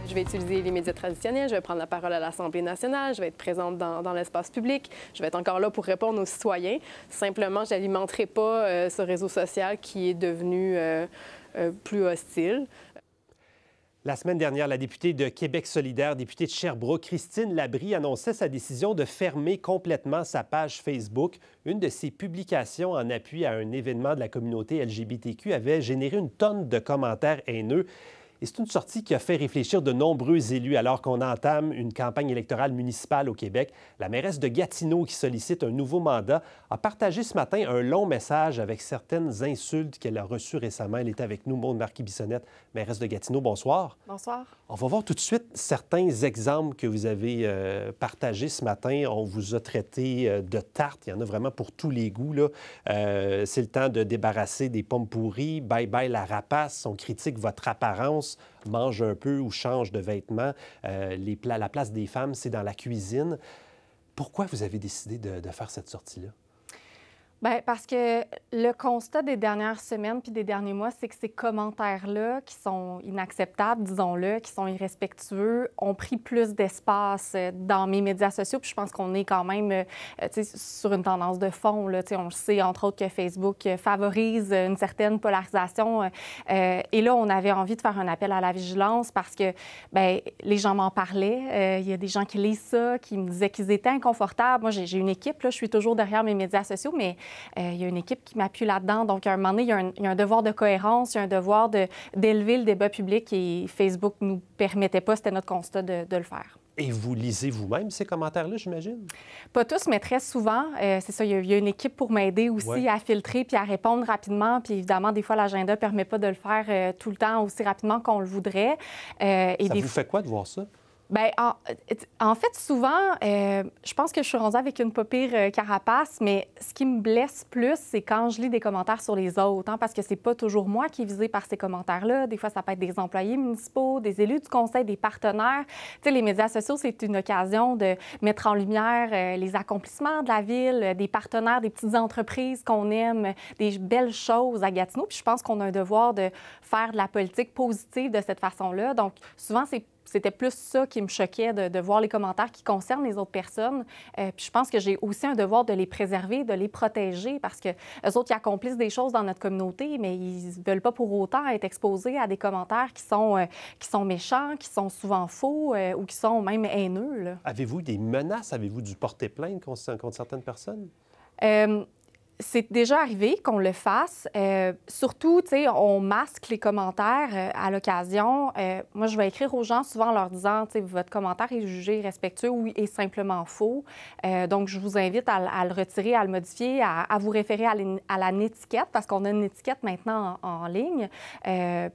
Je vais utiliser les médias traditionnels, je vais prendre la parole à l'Assemblée nationale, je vais être présente dans l'espace public, je vais être encore là pour répondre aux citoyens. Simplement, je n'alimenterai pas ce réseau social qui est devenu plus hostile. La semaine dernière, la députée de Québec solidaire, députée de Sherbrooke, Christine Labrie, annonçait sa décision de fermer complètement sa page Facebook. Une de ses publications en appui à un événement de la communauté LGBTQ avait généré une tonne de commentaires haineux. Et c'est une sortie qui a fait réfléchir de nombreux élus alors qu'on entame une campagne électorale municipale au Québec. La mairesse de Gatineau, qui sollicite un nouveau mandat, a partagé ce matin un long message avec certaines insultes qu'elle a reçues récemment. Elle est avec nous, Maude Marquis-Bissonnette, mairesse de Gatineau. Bonsoir. Bonsoir. On va voir tout de suite certains exemples que vous avez partagés ce matin. On vous a traité de tarte. Il y en a vraiment pour tous les goûts, là. C'est le temps de débarrasser des pommes pourries. Bye bye la rapace. On critique votre apparence. Mange un peu ou change de vêtements. La place des femmes, c'est dans la cuisine. Pourquoi vous avez décidé de faire cette sortie-là? Bien, parce que le constat des dernières semaines puis des derniers mois, c'est que ces commentaires-là, qui sont inacceptables, disons-le, qui sont irrespectueux, ont pris plus d'espace dans mes médias sociaux. Puis je pense qu'on est quand même sur une tendance de fond. Là, on le sait, entre autres, que Facebook favorise une certaine polarisation. Et là, on avait envie de faire un appel à la vigilance parce que bien, les gens m'en parlaient. Il y a des gens qui lisent ça, qui me disaient qu'ils étaient inconfortables. Moi, j'ai une équipe, là, je suis toujours derrière mes médias sociaux, mais il y a une équipe qui m'appuie là-dedans. Donc, à un moment donné, il y a un devoir de cohérence, il y a un devoir d'élever le débat public et Facebook ne nous permettait pas, c'était notre constat de le faire. Et vous lisez vous-même ces commentaires-là, j'imagine? Pas tous, mais très souvent. C'est ça, il y a une équipe pour m'aider aussi à filtrer puis à répondre rapidement. Puis évidemment, des fois, l'agenda ne permet pas de le faire tout le temps aussi rapidement qu'on le voudrait. Ça vous fait quoi de voir ça? Bien, en fait, souvent, je pense que je suis rendue avec une pas pire carapace, mais ce qui me blesse plus, c'est quand je lis des commentaires sur les autres, parce que c'est pas toujours moi qui est visée par ces commentaires-là. Des fois, ça peut être des employés municipaux, des élus du conseil, des partenaires. Tu sais, les médias sociaux, c'est une occasion de mettre en lumière les accomplissements de la ville, des partenaires, des petites entreprises qu'on aime, des belles choses à Gatineau. Puis je pense qu'on a un devoir de faire de la politique positive de cette façon-là. Donc, souvent, c'était plus ça qui me choquait, de voir les commentaires qui concernent les autres personnes. Puis je pense que j'ai aussi un devoir de les préserver, de les protéger, parce que eux autres, ils accomplissent des choses dans notre communauté, mais ils ne veulent pas pour autant être exposés à des commentaires qui sont méchants, qui sont souvent faux ou qui sont même haineux, là. Avez-vous des menaces? Avez-vous dû porter plainte contre certaines personnes? C'est déjà arrivé qu'on le fasse. Surtout, tu sais, on masque les commentaires à l'occasion. Moi, je vais écrire aux gens souvent en leur disant, tu sais, votre commentaire est jugé respectueux ou est simplement faux. Donc, je vous invite à le retirer, à le modifier, à vous référer à la étiquette, parce qu'on a une étiquette maintenant en ligne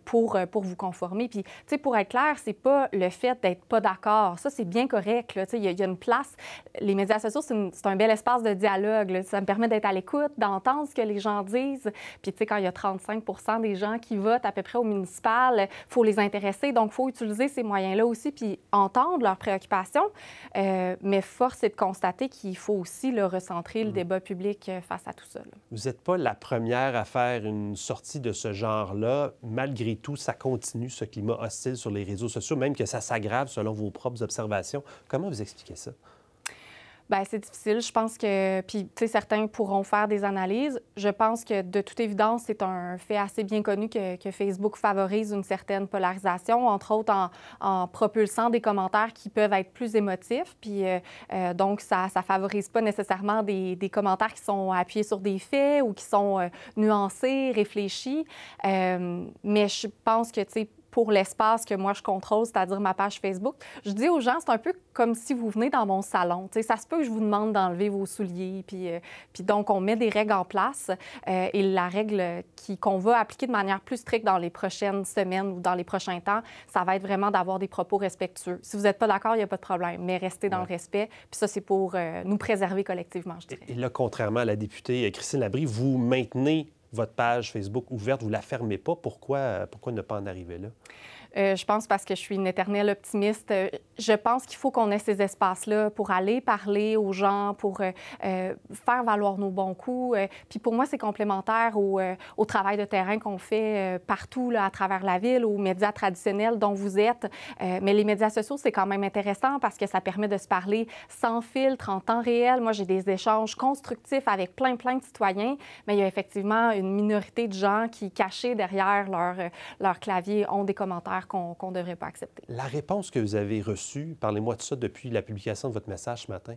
pour vous conformer. Puis, tu sais, pour être clair, c'est pas le fait d'être pas d'accord. Ça, c'est bien correct, là. Tu sais, il y a une place. Les médias sociaux, c'est un bel espace de dialogue, là. Ça me permet d'être à l'écoute, d'entendre ce que les gens disent. Puis, tu sais, quand il y a 35 des gens qui votent à peu près au municipal, il faut les intéresser. Donc, il faut utiliser ces moyens-là aussi, puis entendre leurs préoccupations. Mais force est de constater qu'il faut aussi recentrer le débat public face à tout ça, là. Vous n'êtes pas la première à faire une sortie de ce genre-là. Malgré tout, ça continue, ce climat hostile sur les réseaux sociaux, même que ça s'aggrave selon vos propres observations. Comment vous expliquez ça? Bien, c'est difficile. Je pense que, puis, tu sais, certains pourront faire des analyses. Je pense que, de toute évidence, c'est un fait assez bien connu que Facebook favorise une certaine polarisation, entre autres en propulsant des commentaires qui peuvent être plus émotifs. Puis, donc, ça favorise pas nécessairement des commentaires qui sont appuyés sur des faits ou qui sont nuancés, réfléchis. Mais je pense que, tu sais, pour l'espace que moi, je contrôle, c'est-à-dire ma page Facebook. Je dis aux gens, c'est un peu comme si vous venez dans mon salon. Tu sais, ça se peut que je vous demande d'enlever vos souliers. Puis donc, on met des règles en place. Et la règle qu'on va appliquer de manière plus stricte dans les prochaines semaines ou dans les prochains temps, ça va être vraiment d'avoir des propos respectueux. Si vous n'êtes pas d'accord, il n'y a pas de problème, mais restez dans le respect. Puis ça, c'est pour nous préserver collectivement, je dirais. Et là, contrairement à la députée Christine Labrie, vous maintenez votre page Facebook ouverte, vous ne la fermez pas. Pourquoi ne pas en arriver là? Je pense parce que je suis une éternelle optimiste. Je pense qu'il faut qu'on ait ces espaces-là pour aller parler aux gens, pour faire valoir nos bons coups. Puis pour moi, c'est complémentaire au travail de terrain qu'on fait partout là, à travers la ville, aux médias traditionnels dont vous êtes. Mais les médias sociaux, c'est quand même intéressant parce que ça permet de se parler sans filtre, en temps réel. Moi, j'ai des échanges constructifs avec plein de citoyens, mais il y a effectivement une minorité de gens qui, cachés derrière leur clavier, ont des commentaires qu'on ne devrait pas accepter. La réponse que vous avez reçue, parlez-moi de ça depuis la publication de votre message ce matin.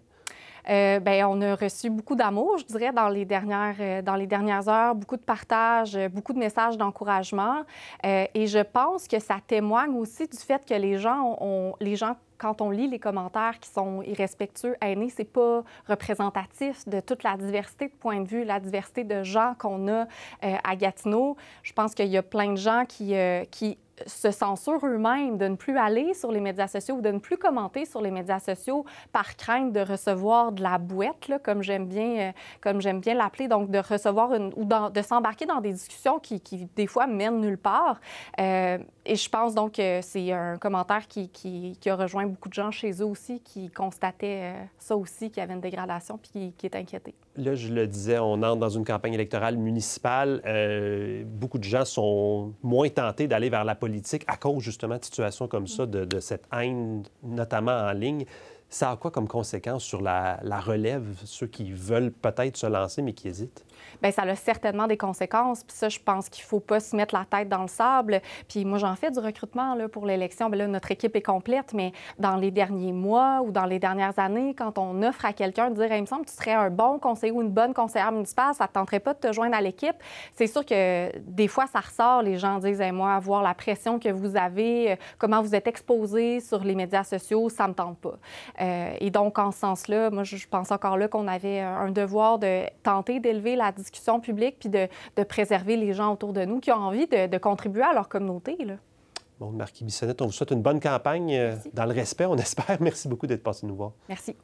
Bien, on a reçu beaucoup d'amour, je dirais, dans les dernières heures, beaucoup de partages, beaucoup de messages d'encouragement. Et je pense que ça témoigne aussi du fait que les gens, quand on lit les commentaires qui sont irrespectueux, haineux, c'est pas représentatif de toute la diversité de points de vue, la diversité de gens qu'on a à Gatineau. Je pense qu'il y a plein de gens qui se censurent eux-mêmes de ne plus aller sur les médias sociaux ou de ne plus commenter sur les médias sociaux par crainte de recevoir de la bouette, là, comme j'aime bien l'appeler, donc de recevoir de s'embarquer dans des discussions qui des fois mènent nulle part. Et je pense donc que c'est un commentaire qui a rejoint beaucoup de gens chez eux aussi, qui constataient ça aussi, qu'il y avait une dégradation puis qui est inquiété. Là, je le disais, on entre dans une campagne électorale municipale. Beaucoup de gens sont moins tentés d'aller vers la politique à cause, justement, de situations comme ça, de cette haine, notamment en ligne. Ça a quoi comme conséquence sur la relève, ceux qui veulent peut-être se lancer, mais qui hésitent? Bien, ça a certainement des conséquences. Puis ça, je pense qu'il ne faut pas se mettre la tête dans le sable. Puis moi, j'en fais du recrutement là, pour l'élection. Bien là, notre équipe est complète, mais dans les derniers mois ou dans les dernières années, quand on offre à quelqu'un de dire hey, « il me semble que tu serais un bon conseiller ou une bonne conseillère municipale, ça ne te tenterait pas de te joindre à l'équipe », c'est sûr que des fois, ça ressort. Les gens disent hey, « moi, voir la pression que vous avez, comment vous êtes exposé sur les médias sociaux, ça ne me tente pas ». Et donc, en ce sens-là, moi, je pense encore là qu'on avait un devoir de tenter d'élever la discussion publique puis de préserver les gens autour de nous qui ont envie de contribuer à leur communauté. Là. Bon, Marquis Bissonnette, on vous souhaite une bonne campagne dans le respect, on espère. Merci beaucoup d'être passé nous voir. Merci.